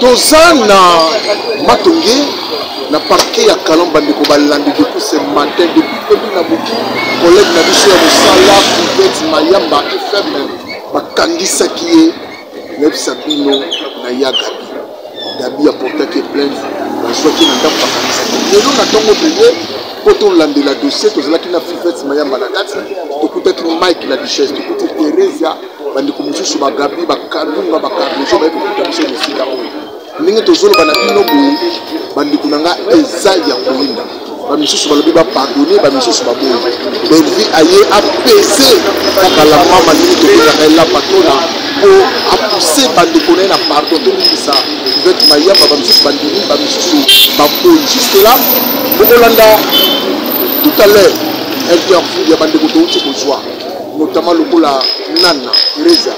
Tozana Matongé na parquet ya Kalamba ndeko balandi depuis ce matin depuis pebu na butu collègue na biso ya mosala Pivette Mayamba FM bakangisa ki Nebisa bino na ya Gabi apporta que plainte bazwa ki na ndako bakangisa lelo na tongo bele poto landela dossier tozala ki na Pivette Mayamba na kati tokutaki Mike la Duchesse tokuti Teresa bandeko mosusu bagabi bakalunga bakarlejo ba ekuta biso mesika oyo ndenge tozolo bana bino boye bandeko nanga eza ya kolinda bamisusu balobi bapardonne bamisusu baboyi belvi aye apese kaka la mama ndenge tokendaka ela patona po apuse bandeko naye na pardon tobikisa Pivette Mayamba bamisusu bandimi bamisusu baboyi juste là bokolanda tout à l'heure interview ya bandeko touti kozwa notamment lokola Nana Teresa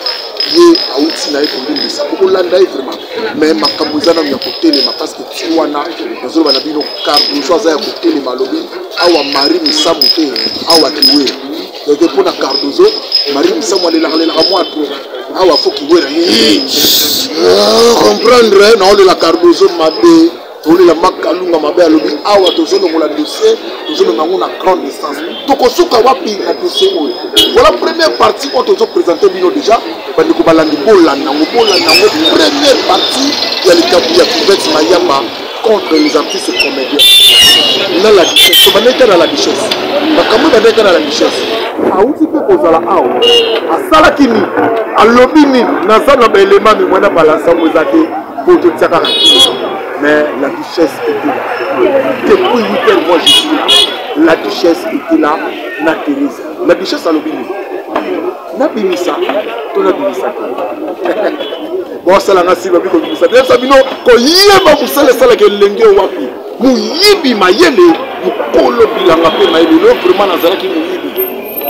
ye auti na ekondisa bokolanda vraiment mais makambo ezana ya kotelema parce que tiwana nazolo bana bino Cardozo aza ya kotelema lobi awa Marie Misamu te awa kiwe donc pour na Cardozo Marie Misamu alelaka mwa trop awa faut kiwera comprendre na ole la Cardozo mabe ole la makalunga mabe alobi awa tozono la dossier tozono nango na grande distance tokosuka wapi na dossier oyo voilà première partie on tozo présenter bino déjà bandeko balandi bolanda ngo première partie ya likabu ya Pivette Mayamba contre les artistes comédiens na la Duchesse bandeka na la Duchesse bakambo bandeka na la Duchesse auti pe kozala awa asala kini alobi ni nazana ba élément mais mwana balansa mozate pour tout ça mais la Duchesse était là depuis 8 heures moi je suis là la Duchesse était là na Teresa la Duchesse alobi ni na bimisa to na bimisa bon ça la ngasi ba biko bimisa ça bino ko yeba musala sala ke lenge wapi muyibi mayele mukolo bilanga pe mayele lo vraiment nazala ki muyibi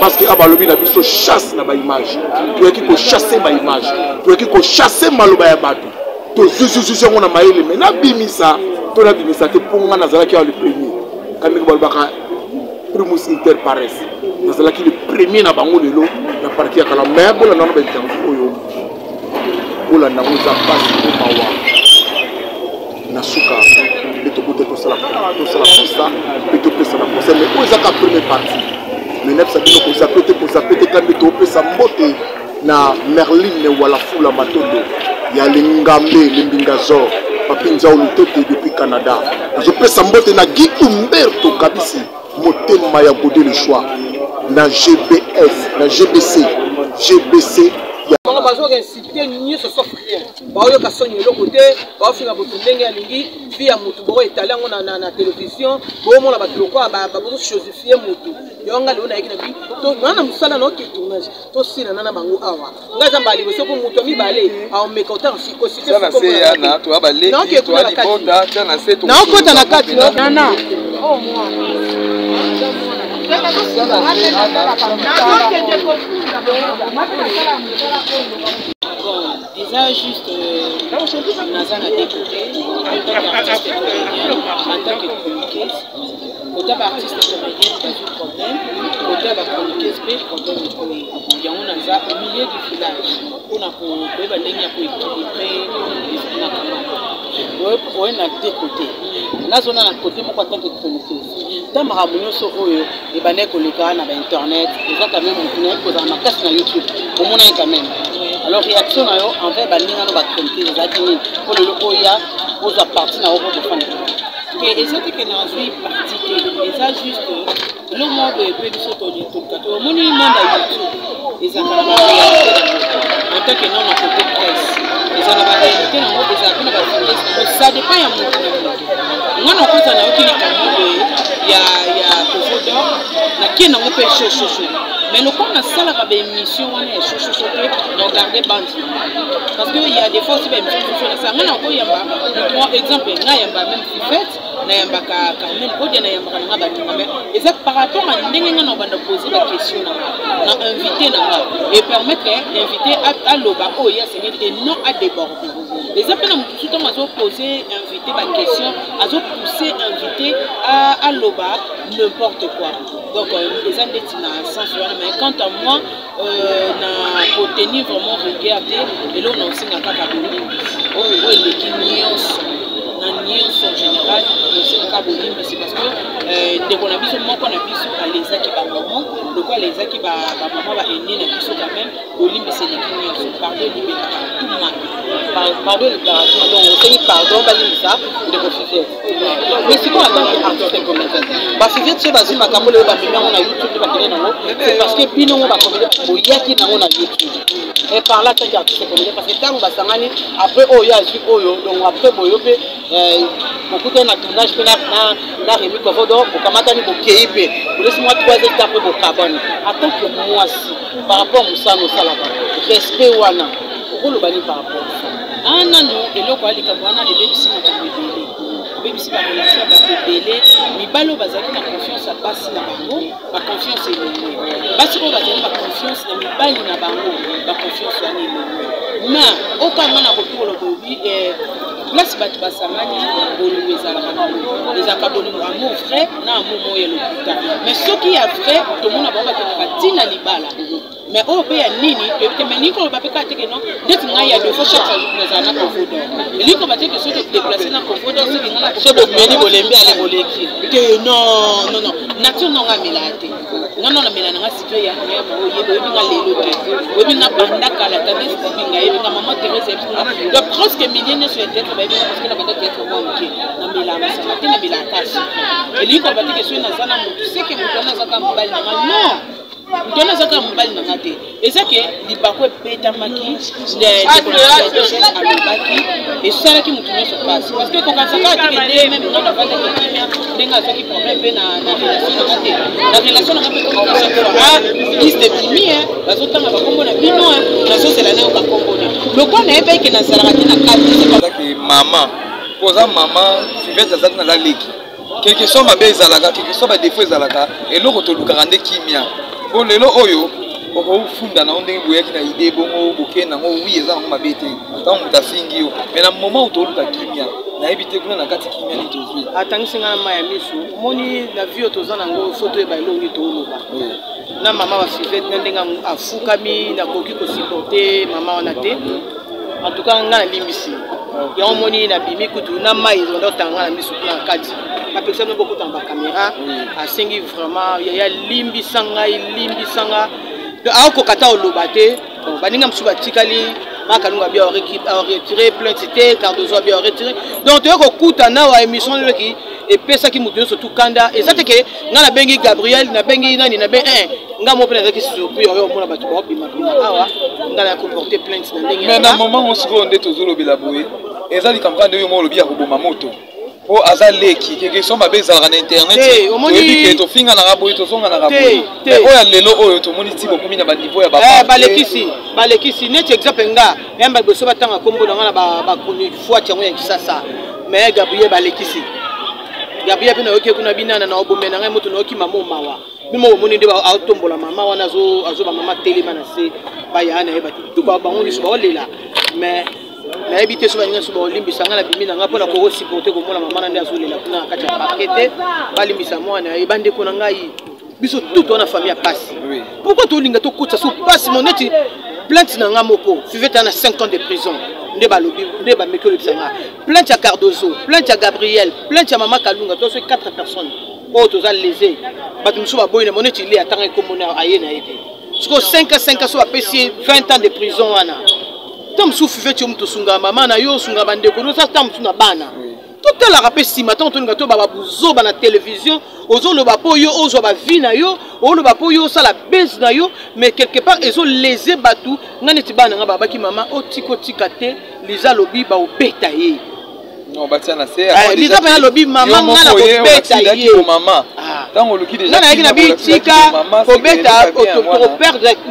parce que abalobi na biso chasse na ba image to yaki ko chasser ba image to yaki ko chasser maloba ya batu to zuzu ngona mayele mais na bimisa to na bimisa te ponga nazala ki le premier kandi ko balbaka primus inter pares nazala ki le premier na bango lelo na parquet ya kala mais bola na ba interview oyo bola na uza passe ko mawa na suka beto bote to sala ça beto pesa na conseil mais oza ka première partie mais nepsa bino ko sa pété quand beto pesa mbote na Merline wala fula matondo ya lingambe limbingazo papinza olutote depuis Canada je pesa mbote na Guy Umberto Kabisi motema ya godé le choix na GBS na GBC on va jouer inciter ni ce sauf rien ba yo ka sonye le côté ba finga botu ndenge ya lingi via mutu bo étalé na télévision bo mo la ba loko ba bo chosifier mutu yo nga le na yiki na bi to na musala no ki tournage to sina na bango awa nga zamba li so ko mutu mi bale a meka autant si ko si ça na se ya na to ba le to ali bonda ça na se to na ko ta na kati na oh moi déjà juste Nazan a découvert en tant qu'artiste comédien, en tant que chroniqueuse, côté artiste comédien, pas de problème, côté chroniqueuse, problème il y a un au milieu du village, on a pour équilibrer l'esprit national. On a deux côtés. Là, on a un côté en tant que chroniqueuse. Dans ma réunion sur eux, les banques locales, sur internet, les gens quand même ont ma casse sur YouTube. Au moins quand même. Alors réaction envers les gens qui ont chroniqué les activités pour le locoya, pour la partie na de fond. Et ça que dans une partie, et ça juste le monde de peu sur du tout. Au moins le monde à YouTube, les gens en tant que non à côté presse. Les gens la réalité dans mode des avis ça dépend à mon. Moi non quand on a aucune il y a toujours d'or na qui n'a pas chaud. Mais nous quand on a ça la émission on est chaud on regarder bande parce que il y a des fois c'est même ça on a encore y a par exemple na yamba même fait na yamba quand même ko na yamba na ba mais exact par rapport à ndenge na banda poser la question na invité na et permettre l'invité à loba oh ya c'est et non à déborder les appels tout le temps à poser invité ma question à pousser invité à loba n'importe quoi donc les amis dans sens mais quant à moi na pour tenir vraiment regarder et là on a aussi na kaka oh les kinyo moko na biso alezaki ba maman loko alezaki ba maman ba ene na biso quand même olimbi seleki nyonso pardon libeka tout maki pardon libeka donc osengi pardon balimbisa de refuser mais siko en tant qu'artiste comédien ba Fivette chez bazi makambo le ba mimi na YouTube ba kene nango c'est parce que bino ba comédien boyaki nango na YouTube et par là tant qu'artiste comédien parce que tant ba sangani après oyo azu oyo donc après boyo pe beaucoup de tournage na Rémi Kovodo pour kamatani pour KIP laisse-moi 3 étapes pour Kabani en tant que moi par rapport à Moussa no salaba respect wana pour le bani par rapport ah non non et loko ali kabana et bébisi na babélé bébisi ba relation ba babélé mi balo bazaki na confiance à basi na bango ba confiance et basi ko bazaki ba confiance na mi bali na bango ba confiance ya ni na okama na kokolo bobi place batu basangani bolingo ezalaka ezalaka bolingo amour vrai na amour moyo lokuta mais soki ya vrai tomona bango bakendaka ntina libala mais oyo mpe ya nini toyebi te mais nikolo bapeka teke non ndeti ngai ya defo chaque jour ezala na confodo eliko bateke soki déplace na confodo soki ngana so bomeli bolembi ale boleki te non non non nature nonga mela te non na mela nanga sikre ya ngema oyebi nga lelo te oyebi nga banda kala tandis binga yebi nga maman Thérèse de presque milliers sur internet parce que la bande est trop manquée na mela masala te na mela kashi eliko bateke soki nazana mutu seke mutu anazaka mbali nanga non Dona zaka mbali na ngate ezake libako epetamaki alobaki esalaki mutu nyonso pasi parce que kokansaka atike nde même ngana vanda kokimia ndenge azwaki problème mpe na relation na ngate na relation na ngape kokasaka liste bimi bazotanga bakombo na bino nazozela nayo bakombone lokwa na yeba eke nazalaka te na kati mama poza mama Fivette azalaki na la leki quelque chose mabe ezalaka quelque chose ba défaut ezalaka eloko tolukaka nde kimia po lelo oyo okofunda na ndenge boyaki na idée bongo bokenda ngo oui eza ngo mabe te tant muta fingi yo mais na moment où toluka kimia na ebite kuna na kati kimia ni tozwi atangisinga na maya misu moni na vie tozana ngo soto eba elongi toloba na mama wa Fivette na ndenga afukami na koki ko supporter mama wana te en tout cas nga na limbisi ya moni na bimi kutu na mai ndo tanga na misu na kati la personne beaucoup dans la caméra a singi vraiment il y a limbi sanga de a ko kata o lobate baninga msuba tikali makalunga bien retirer plainte c'était Cardozo bien retiré donc tu ko kuta na wa émission qui et pesa ki mutu surtout kanda et ça te que nga na bengi Gabriel na bengi nani na ben nga mo pena ki surpris yo mona batu ko bima awa nga na ko porter plainte na ndenge mais na moment on se gonde tozolo bilaboué ezali kamkande yo mo lobi ya koboma moto o azaleki quelque chose mabe ezalaka na internet oyebi ke tofinga na raboyi tozonga na raboyi oyo lelo oyo tomoni ti bokomi na baniveau ya balekisi neti exemple nga yamba boso batanga kombo na nga na bakoni fois tiango ya kisasa mais Gabriel balekisi Gabriel pe na yoki kuna binana na obome na ngai moto na yoki mama mawa bimo omoni nde atombola mama wana azo ba mama telema na se ba yana eba tout ba bango liso ba olela mais na ebité so baninga so ba olimbisa nga na bimi na nga pona ko supporter ko mona mama na nde azolela kuna kati ya pakete balimbisa mwana ebande ko na ngai biso tout on a famille à passe pourquoi to linga to kotsa so passe moneti plainte na nga moko Fivette na 5 ans de prison nde ba lobi nde ba mekelo bisanga plainte à Cardozo plainte à Gabriel plainte à mama Kalunga to so 4 personnes o to za lésé batu mso ba boyina moneti ile atanga ko mona ayena ete siko 5 ans so ba pesi 20 ans de prison wana tam su Fivette yo mto sunga mama na yo sunga bande ko no sa tam tuna bana tout la rappel si matin on to ba buzo ba na télévision ozo le ba po yo ozo ba vie na yo o le ba po yo ça la baisse na yo mais quelque part ils ont lésé batu ngani ti bana nga baba ki mama o tiko tikate liza lobi ba obeta ye non ba tiana c'est liza ba lobi mama nga na obeta ye mama tant on le qui déjà na na bi tika obeta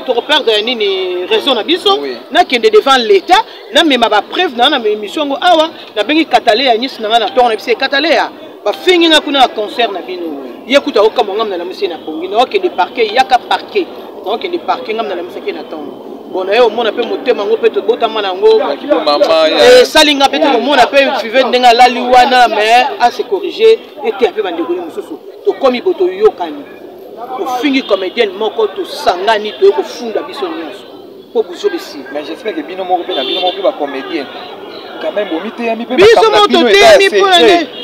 to perdre nini raison na biso na kende devant l'état na mema ba preuve na émission ngo awa na bengi katale ya nyisi na na to na bise katale ya ba fingi nga kuna concert na bino yekuta okama ngamna na misi na pongi na okende parquet yaka parquet na okende parquet ngamna na misi ke na tongo bon yo mona pe motema ngo pe to botama na ngo mama salinga pe to mona pe Fivette ndenga lali wana mais à se corriger et pe bande ko mususu to komi boto yokani to fingi comédienne moko to sangani to ko funda biso nyonso po buzo besi mais j'espère que bino moko pe na bino moko ba comédienne quand même bomite ya mi pe biso moto te mi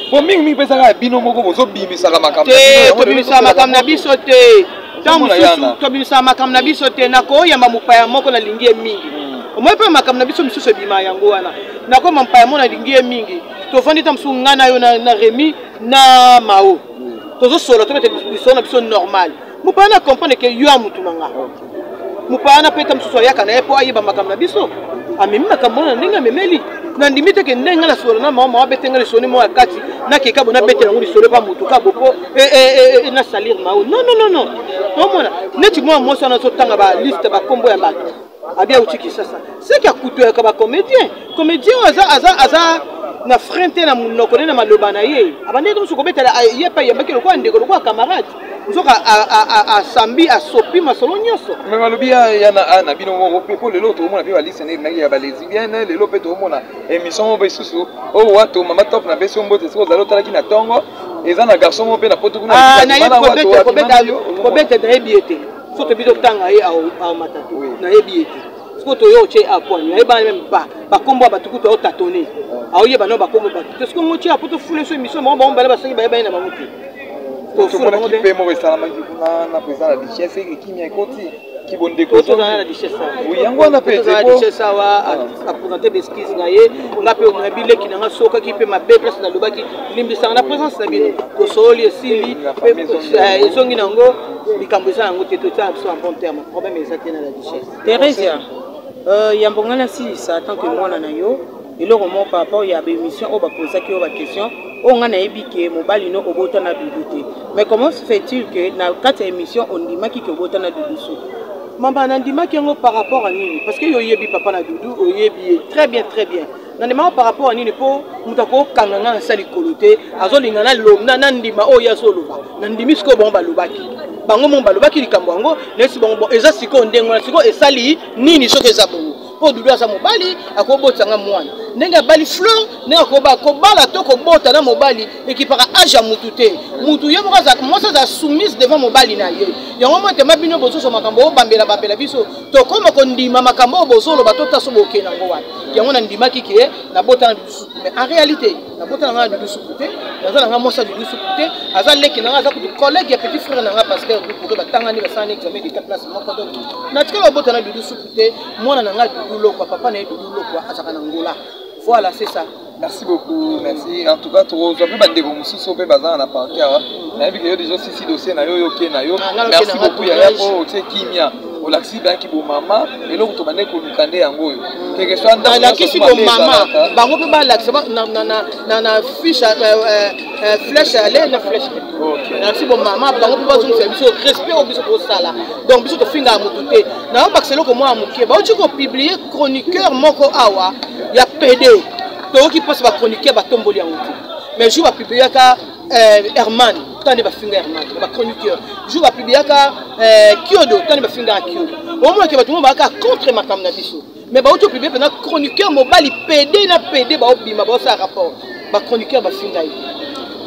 po po mingi pesaka bino moko bozobimisaka makambo te tobimisaka makambo na biso te ntango mosusu tobimisaka makambo na biso te nakoyamba mopaya moko nalingi ye mingi omoi mpe makambo na biso misusu ebima yango wana nakoma mopaya moko nalingi ye mingi tovandi ta mosusu ngai na yo na Rémi na Mao tozosola tobete biso na biso normal mopaya na comprendre ke yo amutu na nga mopaya na mpe ta mosusu ayaka na ye mpo ayeba makambo na biso amemi makambo na ndenge amemeli nandimi te ke ndenge na solo na mama abetenga lisoni mo akati na keka bona bete na nguli solo pa mutu ka bopo na salir Mao non omona neti moi moso na zotanga ba liste ba kombo ya bato abia utiki sasa c'est que akuto ya ba comédien aza na frente na munoko na maloba na ye abande ko suko betala ye pa yembaki lokwa ndeko lokwa camarade nzoka a sambi a sopi masolo nyoso mais malobi ya na bino mo pe ko lelo to mona pe ba liste na ya ba lesbienne lelo pe to mona émission mo be susu o wato mama top na beso mbote siko zalo tala ki na tongo eza na garçon mo pe na poto kuna na ye ko bete na ebiete soto biso tanga ye a matatu na ebiete siko to yo che a point na eba même ba kombo ba tukuto o tatone a oye ba no ba kombo ba to siko mo che a poto fule so émission mo ba on ba ba sangi ba na ba mutu to fule mo pe mo resala ma ki kuna na pesa la richesse et qui mi ekoti ki bonde ko to na la richesse oui yango na pe la richesse wa a présenter des skills na ye nga pe na bile ki na soka ki pe ma be place na lobaki limbisa na présence na bino to soli esili pe ezongi nango likambo za yango te to ta so en bon terme problème exactement na la richesse Theresia yambongana si ça tant que moi na yo et le roman par rapport ya ba émission o ba poser ki o ba question on a ebike mobali no obota na dudu. Mais comment se fait-il que na quatre émissions on dit maki que obota na dudu so mamba na ndima ki ngo par rapport à nini parce que yo yebi papa na dudu o yebi très bien na ndima par rapport à nini po mutako kanganga na sali kolote azolinga na lomna na ndima o ya solo na ndimi siko bon balobaki bango mon balobaki likambo ngo nesi bon eza siko ndengo na siko esali nini soko eza bongo po dudu asa mobali akobotanga mwana ndenge bali fleur ndenge akobala to kobota na mobali ekipaka aja mutu te mutu ye mokaza mosa za soumise devant mobali na ye yango mote mabino bozoso makambo obambela bambela biso to koma ko ndima makambo bozolo batota so boke nango wana yango na ndima kike na bota na dudu mais en réalité na bota na dudu souté nazala nga mosa dudu souté aza leki na aza ku collègue ya petit frère na nga pasteur du pour batanga ni basani examen de place moko donc na tika bota na dudu souté mona na nga loko papa na dudu loko azaka na ngola voilà c'est ça. Merci beaucoup, merci. En tout cas, tu as pu bander vos mousses au bazar na parquet. Na bi que déjà si dossier na yo na yo. Merci beaucoup ya po tu kimia. O laxi ba ki bo mama et là to bande ko lukande yango. Quelque soit dans la kisi bo mama. Bango pe ba laxi na fiche flèche aller na flèche. OK. Merci bo mama bango pe ba zo service respect au biso ko sala. Donc biso to finga mututé. Na ba que ko moi amuke. Ba tu ko publier chroniqueur moko awa ya PD. Qui passe va chroniquer va tomber en outil mais je vais publier ka Herman tant de finga Herman va chroniqueur je vais publier ka Kyodo tant de finga Kyodo au moins que va tout le monde va contre ma caméra biso mais va auto publier pendant chroniqueur mobile PD na PD va obima va ça rapport va chroniqueur va finga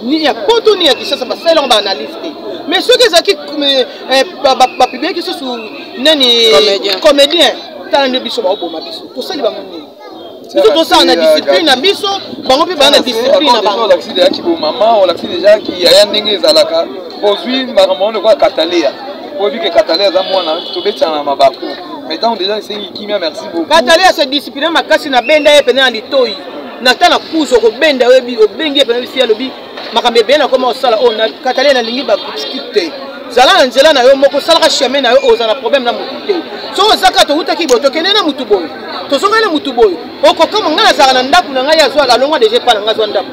ni ya poto ni ya kisasa ba faire on va analyser mais ceux qui va publier qui sont sous nani comédien tant de biso va oboma biso tout ça il va monter tout ça on a discipline na biso bango pe bana discipline na bango l'accident qui bo maman on l'accident déjà qui y a ndenge ezalaka pozwi makambo on quoi Catalia pour vu que Catalia za mwana to betana mabako maintenant déjà c'est kimia merci beaucoup Catalia se discipline makasi na benda ye pena litoi na tana kuzo ko benda webi obengi pena bisi ya lobi makambe bena comment osala on na Catalia na lingi ba skipte zala nzela na yo moko salaka chemin na yo ozana problème na mutu so zaka to utaki boto kenena mutu boy to songana mutu boy oko kama ngana zaka na ndaku na ngai azwa la longwa déjà pas na ngazwa ndaku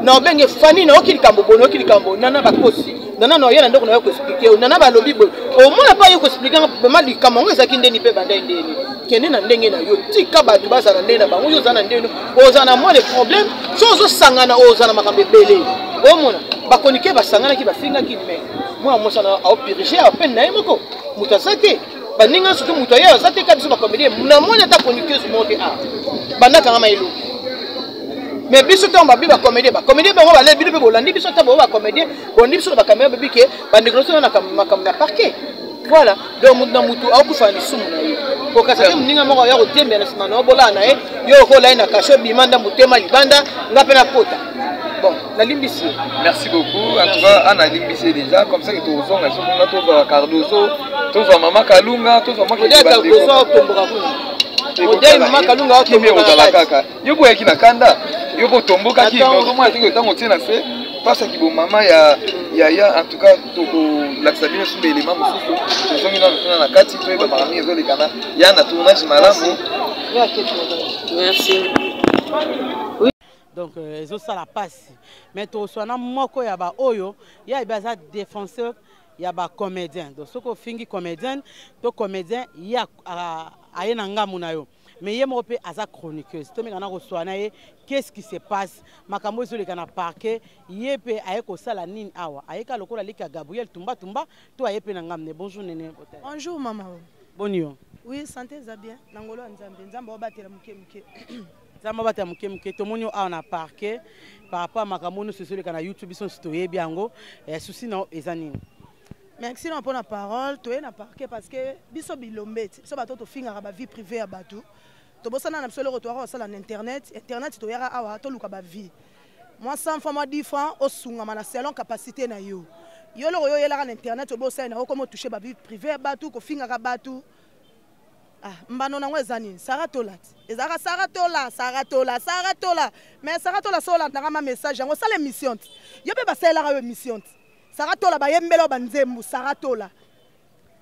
na obenge fani na okili kambo bono okili kambo nana bakosi nana no yena ndoko na yo ko expliquer nana ba lobi boy o mona pa yo ko expliquer ba di kama ngeza kindeni pe banda ndeni kenena ndenge na yo tika ba tubaza na ndena bango yo zana ndeno ozana mo le problème so zo sangana ozana makambe bele o mona ba konike ba sangana ki ba finga ki me moi moi na au piriger à peine na yemoko mutasate baninga surtout mutoya zate ka biso ba comédie na mona ta chroniqueuse monte a banda kanga mailo mais biso to ba biba comédie bango ba le bido pe bolandi biso ta ba comédie bondi biso ba caméra bibike ba négocier na makam na parquet voilà donc na mutu au kufa ni sumu na yo ko kasa mninga moko ya ko tembe na sima na bola na yo ko la na kasho bimanda mutema libanda ngape na pota bon La limbisi. Merci beaucoup. En tout cas, on a limbisi déjà. Comme ça, que tu as raison. Tu as Cardozo, tu as Maman Kalunga, tu as Maman Kalunga. Yoko yaki na kanda. Yoko tomboka ki vraiment atinga tango tina se. Pasa ki bo mama ya en tout cas to l'axabine sur l'élément mususu. Tozongi na kati to ba marami ezole kana. Ya na tournage malamu. Merci. Donc ils ont ça la passe. Mais to sona moko ya ba oyo, ya baza défenseur, ya ba comédien. Donc soko fingi comédien, to comédien ya ayena ngamu na yo. Mais il y a des chroniqueuses. Qu'est-ce qui se passe? Makambo sur le canal parquet. Il peut aller au salanin awa. Aïe ka lokola lika Gabriel Tumba Tumba. Toi aïe pe nangamne. Bonjour néné. Bonjour maman. Bonjour. Oui santé za bien. Nangolo nzambe. Nzambe obatela muke muke. Nzambe obatela muke muke. Tomonyo awa na parquet. Par rapport à makambo nous sur le canal YouTube sont stoyé biango. Souci non ezanini. Merci pour la parole. Tu es na parquet parce que biso bilombeti. So bato to finga ba vie privée à batou. To bosana na solo retour au sala internet. Internet to yara awa to luka ba vie. Moi 100 fois moi 10 francs au sunga mana selon capacité na yo. Yo lo yo yela na internet to bosana na comment toucher ba vie privée à batou ko finga ka batou. Ah mbano na ngwezani saratola. Ezara saratola. Mais saratola sola na message ngo sala émission. Yo pe ba sala ka émission. Saratola ba yembelo banzembu saratola.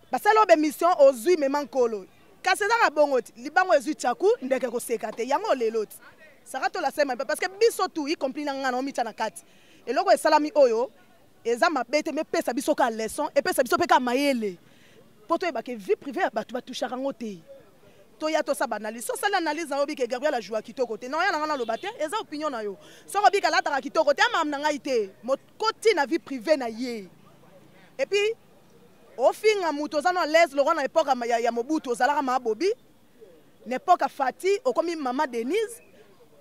Ba sala ba émission ozui memankolo. Kaseza bongoti libango ezu tchaku ndeke ko sekate yango leloti saratola sema parce que biso tu y compris na ngana omita na kati eloko esalami oyo eza mabete me pesa biso ka leçon et pesa biso pe ka mayele poto e ba ke vie privée ya batu ba touchaka ngote to ya to sa banali so sala analyse na obi ke Gabriel a joué kitoko te non ya na ngana lo bate eza opinion na yo so obi ka lata kitoko te amam na ngai te mo koti na vie privée na ye et puis au fin muto zana l'aise le roi époque ya Mobutu ozalaka ma bobi n'époque Fati okomi maman Denise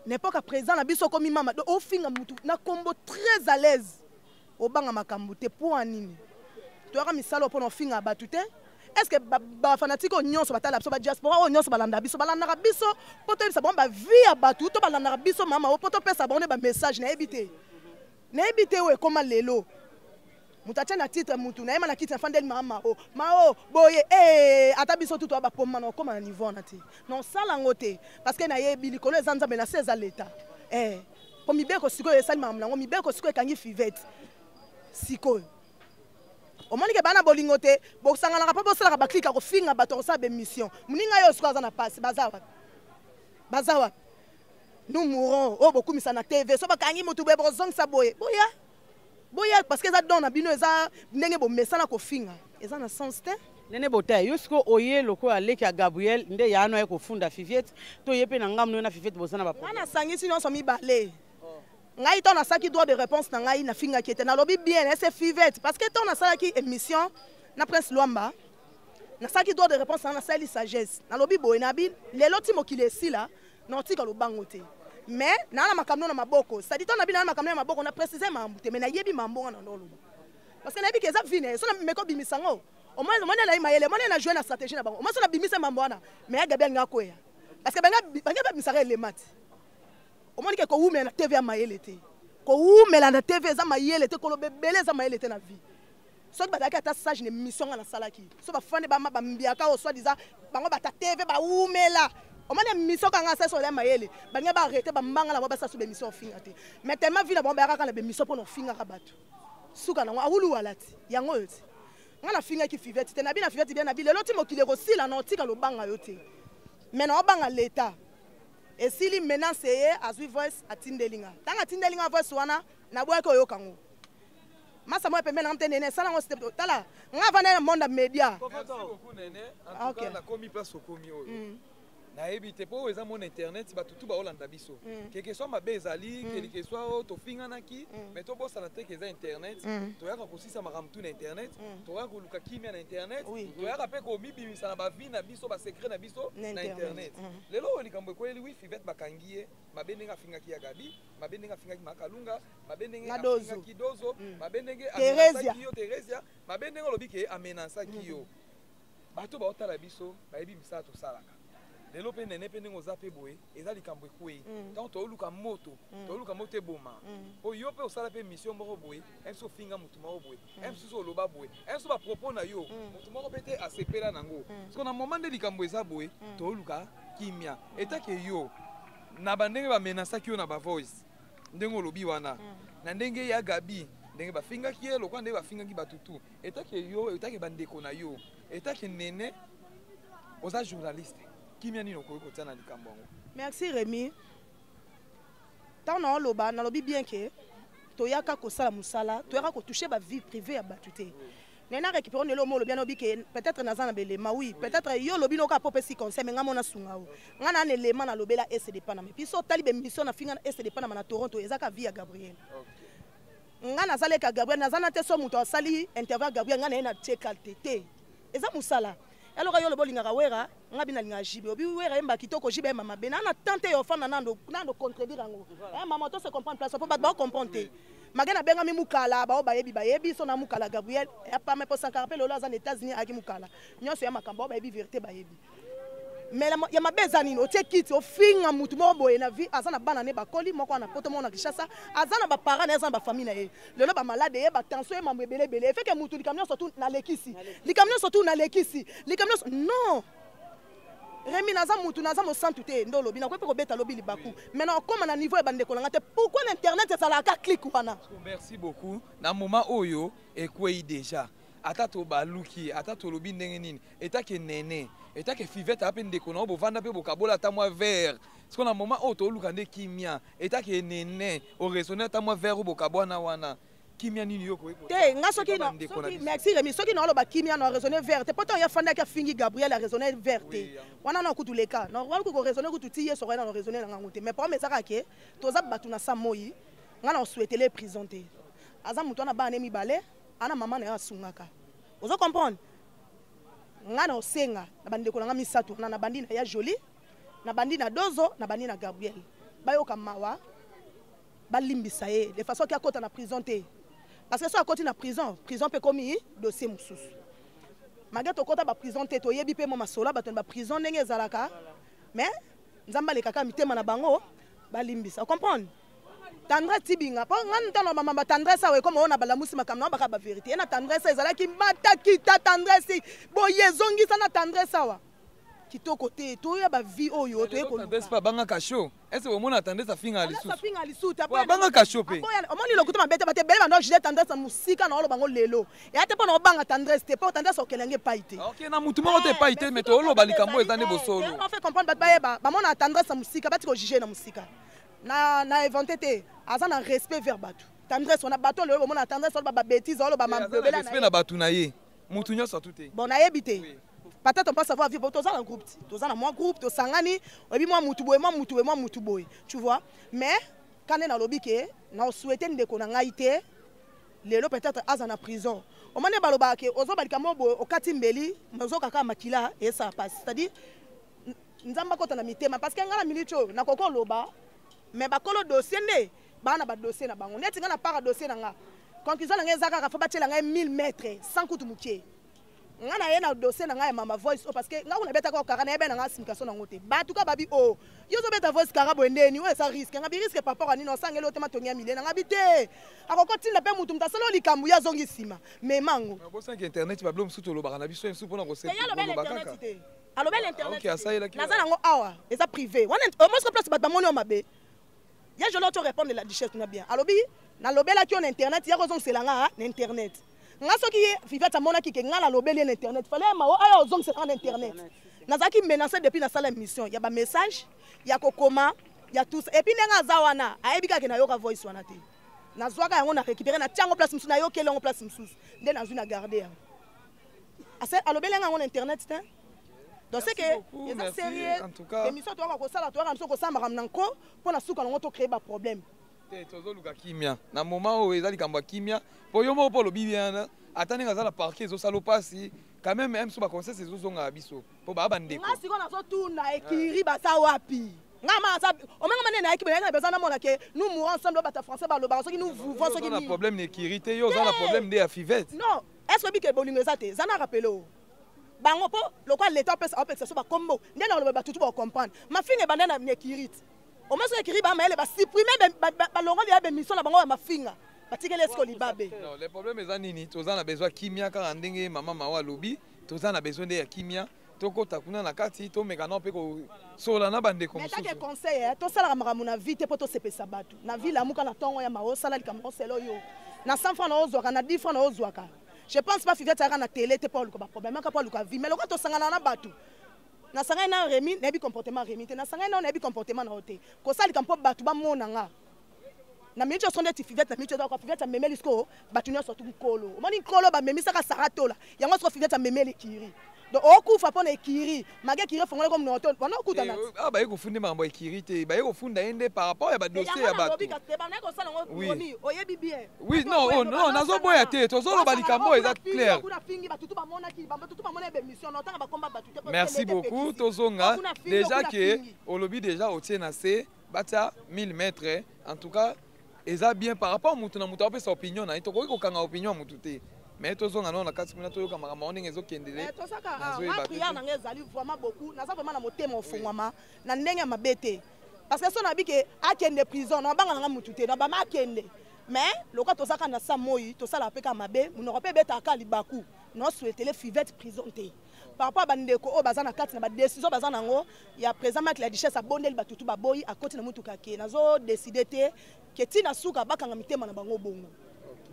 n'époque président na biso okomi mama au fin muto na combo très à l'aise au banga makambo te pour anini to aka misalo pour no finga batute est-ce que ba fanatique nyonso batala biso ba diaspora nyonso balanda biso poto bisa bon ba vie ya batu to balanda biso mama o poto pesa bon ba message na ebité we koma lelo mutacha na titre mutu na yema na titre fandel mama o mao boye ata biso tutu aba pomma na koma na niveau na ti non sala ngote parce que na yebi likolo ezanza be na 16 l'état po mibeko siko esali mama ngo mibeko siko ekangi fivete siko o moni ke bana bolingote bo sangana ka pa bo sala ka baklika ko finga bato sa be mission muninga yo siko azana passe bazawa nous mourons o beaucoup misana TV so bakangi mutu be bozong sa boya parce que ça donne à bino eza ndenge bo mesana ko finga eza na sens te nene bota yusko oye loko aleki ya Gabriel nde ya ano ko funda Fiviette to yepe na ngamu na Fiviette bozana ba na sangisi non so mi balé ngai to na saki droit de réponse na ngai na finga ki était na lobby bien c'est Fiviette parce que to na sala ki émission na Prince Luamba na saki droit de réponse na sali sagesse na lobby boy na bi lelo timo kilesi la na tika lo bangote mais na makamno na maboko ça dit on a bien na makamno na maboko na préciser mambo te mais na yebi mambo na ndolo parce que na yebi keza vine so na meko bimisango au moins na imayele mona na jouer na stratégie na bango au moins so na bimisa mambo na mais Gabriel ngako ya parce que banga bimisaka le mat au moins ke ko umela na TV ya mayele te ko umela na TV za mayele te ko lo bebele za mayele te na vie so ba daka ta sage ne mission na salaki so ba fane ba mbiaka o so diza bango ba ta TV ba umela o mane mission kanga sa so le mayele banga ba arrêter ba mbanga la ba sa so be mission finga te mais tellement vie na ba ka na be mission pour no finga ka batu suka na awulu walati yango yote ngana finga ki Fiviette te na bi na Fiviette bien na bi lelo ti mokile ko sila na otika lo banga yote mais na banga l'état et si li menace ye azui voice atindelinga tanga tindelinga voice wana na boya ko yokango masa mo pembe na mtenene sala ngo step tala nga vana monde media en tout cas la komi place au komi na ebité po eza mon internet ba tutu ba olanda biso quelque soit ma bezali quelque soit to fingana ki mais to bossa na teke eza internet to yaka ko sisa makamtu na internet to yaka ko luka kimia na internet to yaka pe ko mibimisa na ba vie na biso ba secret na biso na internet lelo likambo ko eli wi Fiviette bakangie mabenenga finga ki ya Gabi mabenenga finga ki Makalunga mabenenga finga ki Dozo mabenenga Teresia mabenenga lobi ke amenansa ki yo bato ba otala biso ba ebi misala to salaka lelo pe nene pe ndenge oza pe boye eza likambo ekwei ntango tooluka moto eboma po yo pe osala pe mission moko boye mso ofinga motu moko boye msusu oloba boye mso bapropos na yo motu moko pe te asepela nango parceke na moment nde likambo eza boye tooluka kimia etake yo na bandenge bamenasaki yo na bavoice ndenge olobi wana na ndenge ya Gabi ndenge bafingaki ye lokwa ndenge bafingaki batutu etake yo etake bandeko na yo etake nene oza journaliste kimia nini okoki kotia na likambo yango. Merci Rémi. Tant na oloba nalobi bien ke toyaka kosala musala toyaka kotoucher ba vie privée ya batu te. Nena récupérer le mot bien obi ke peut-être naza na belema oui peut-être yo lobi noka popesi conseil mais ngamo na sunga o. Ngana na élément na lobela SD Panama. Puis so tali be mission na finga na SD Panama na Toronto ezaka vie ya Gabriel. Ngana zaleka Gabriel nazana te so muto asali interview Gabriel ngana na tchekalté te. Eza musala. Alors yo lobo lingaka wera ngabi na linga jibe obi wera emba kitoko jibe mama bena na tante yo fana nando contredire ngo maman to se comprendre place pour ba comprendre magana benga mi mukala ba bayebi so na mukala Gabriel ya pa me po sankara pe lolo za États-Unis aki mukala nyonso ya makambo bayebi vérité bayebi mais ya mabeza nini otie kiti ofinga mutu mo boye na vie azana bana ne bakoli moko na poto mo na Kishasa azana ba parents na azana ba famille na ye lelo ba malade ye ba tension ye mamwe belebele fait que mutu likamyo surtout na lekisi likamyo non Rémi naza mutu naza mo santu te ndolo bina ko pe ko beta lobi libaku maintenant comme na niveau e bande ko ngate pourquoi l'internet ça la ka click wana. Merci beaucoup na moment oyo ekwei déjà ata to baluki ata to lobi ndenge nini etake nene etake fivete ape ndeko na bovanda pe bokabola ata mwa vert parce que na moment oyo toluka nde kimia etake nene o raisonner ata mwa vert bokabwana wana kimia nini yoko te nga soki no merci Rémi soki na oloba kimia no raisonner vert te poto ya fanda ka fingi Gabriel a raisonner vert te wana na kutu leka no wala ko raisonner kutu tiye so na raisonner na ngote mais problème ça ke toza batu na samoyi nga na souhaiter les présenter aza mutu na bana mibale ana mama na ya sungaka ozo comprendre nga na osenga na bandeko na misato na bandi na ya Jolie na bandi na Dozo na bandi na Gabriel bayoka mawa balimbisa ye de façon kia kota na prison te parce que so akoti na prison peut komi dossier mususu magato kota ba prison te to yebi pe mo masola bato ba prison ndenge ezalaka mais nzamba le kaka mitema na bango balimbisa comprendre tendresse tibinga po ngana tano mama tendresse awe comme on a balamusi makamna baka ba vérité na tendresse ezalaki mataki ta tendresse boye zongisa na tendresse awa kitoko te to ya ba vie oyo to eko tendresse pa banga kasho est-ce que mona tendresse afinga lisusu afinga lisusu banga kasho pe omoni lokuta mabete bate bele bando jide tendresse musika na olo bango lelo ya te pona obanga tendresse te po tendresse okelenge paite OK na mutu moko te paite mais to olo balikambo ezane bosolo on fait comprendre ba mona tendresse musika bati ko juger na musika na inventé te azana respect vers batu tendresse on a bato le mona tendresse on ba bêtise on ba mambebela na respect na batu na ye mutu nyoso tout bon na yebite peut-être on peut savoir vivre tous en groupe tous en moi groupe tous sangani et puis moi mutu boy tu vois mais quand on a lobby que na souhaiter ndeko na ngaité lelo peut-être azana prison o mane baloba ke ozo balika mobo o katimbeli mozo kaka makila et ça passe c'est-à-dire nzamba kota na mitema parce que ngala milicho na koko loba mais bakolo dossier ne bana ba dossier na bango neti ngana para dossier na nga conclusion na ngezaka ka fa batela nga 1000 mètres sans kutu mukie ngana ye na dossier na nga mama voice o parce que nga una beta ko karana ebe na nga simikaso na ngote batu ka babi o yo zo beta voice karabo ndeni we sa risque nga bi risque papa kwa nini osangelo te matongia milena nga bite akoko tinda pe mutu mtasalo likambu ya zongi sima me mango bo sank internet ba blom suto lo bakana biso nsu pona ko se lo bakaka alo bel internet OK asayela ki nazana ngo awa eza privé wana o mo so place bat ba moni o mabe ya je l'autre répondre la duchesse na bien alobi na lobela ki on internet ya kozong selanga na internet nga soki vivata mona ki ke nga na lobeli na internet fallait ma aya ozong selanga na internet nazaki menacé depuis na salle émission ya ba message ya kokoma ya tous et puis nga zawana ayebika ke na yoka voice wana te nazwaka yango na récupérer na tiango place musu na yo kelongo place musu nde nazwi na garder asa alobeli nga na internet te donc c'est que c'est sérieux en tout cas émission to ko sala to ko samba ramna ko pona suka ngo to créer ba problème te tozoluka kimia na moment oyo ezali kamba kimia po yo moko polo bibiana atani ngazala parquet zo salo pasi quand même même so ba conseil zo zonga biso po ba bandeko nga siko na zo tuna ekiri basa wapi nga ma sa o menga manene ekipe nga besoin na mona ke nous mourons ensemble bata français ba lo ba so ki nous vivons so ki ni problème ne kirité yo za na problème de ya fivette non est-ce que bi ke bolingo za te za na rappelo bango po lokwa l'état opesa so ba kombo ndena lo ba tutu ba comprendre mafinga bandana nekiriti au moins ekiri ba maele ba supprimer ba longo ya be mission na bango mafinga batikele esko libabe. Non, le problème est nini tozana besoin kimia kaka ndenge mama mawa lobi tozana besoin de ya kimia toko takuna na kati to mekana pe ko sola na bande comme ça. Mais tant que conseil to sala makambo na vite poto sepesa batu na ville amuka na tongo ya mao sala likambo selo yo na 100 francs na ozwaka na 10 francs na ozwaka. Je pense pas Fivette à la télé te pas le problème pas le vie mais le quand to sangana na batu na sangana na remi na bi comportement remi na sangana na bi comportement na hote ko sala likambo batu ba monanga na minute sonde ti Fivette na minute do ko Fivette memeli sko batu nyo surtout kolo o moni kolo ba memisa ka saratola yango so Fivette memeli kiri donc okufa pona ekiri mage kiri fongola comme noto bona okuta na ah ba yeko fundi mambo ekiri te ba yeko funda ende par rapport ya ba dossier ya ba oui non oh non nazo boya te tozo ba likambo eza clair. Merci beaucoup tozonga déjà que olobi déjà otie na se bata 1000 mètres en tout cas eza bien par rapport mutu na mutu ape sa opinion na to ko kanga opinion mutu te. Mais tozonga non na 4 minutes toyoka makambo ndenge ezokendele prière na ngezali vraiment beaucoup naza vraiment na motema ofungwama na ndenge mabete parce que so na bike akende prison na banga nga mutu te na ba makende mais loka tozaka na sa moyi tosala peka mabe munoko pe beta ka libaku no souhaiter Fivette prison te par rapport à bandeko o bazana kati na ba décision bazana ngo ya président Maître la Duchesse abondeli batutu baboyi akoti na mutu kake nazo décider te ke tina suka bakanga mitema na bango bongo.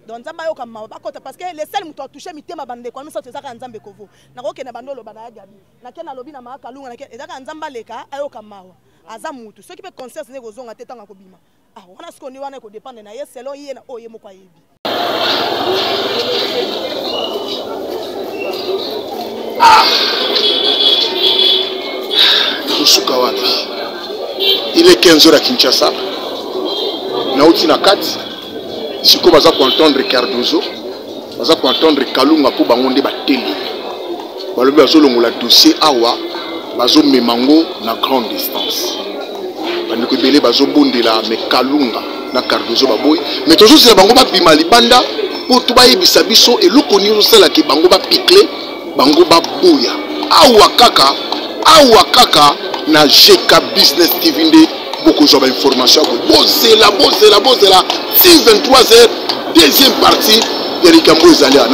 Donc nzamba yo kama bakota parce que les seuls muto toucher mitema bande kwa miso tezaka nzambe kovo na ko kena bandolo bana gabi na kena lobi na maka lunga na ezaka nzamba leka ayo kama aza mutu ceux qui peut conscience ne kozonga te tanga kobima ah wana siko ni wana ko dépendre na ye selon ye na oye moko ayebi kusuka wapi il est 15h à Kinshasa na uti na kati siko baza ko entendre Cardozo baza ko entendre Kalunga po bango nde bateli balobi bazolongola dossier awa bazo memango na grande distance bandi ko belé bazo bondela me Kalunga na Cardozo baboy mais toujours c'est bango ba bima libanda po to ba yebisa biso eloko ni osala ki bango ba picle bango ba boya awa kaka na GK Business TV nde beaucoup d'informations. Bozela, 6-23h, deuxième partie, Eric Ambo Zalia.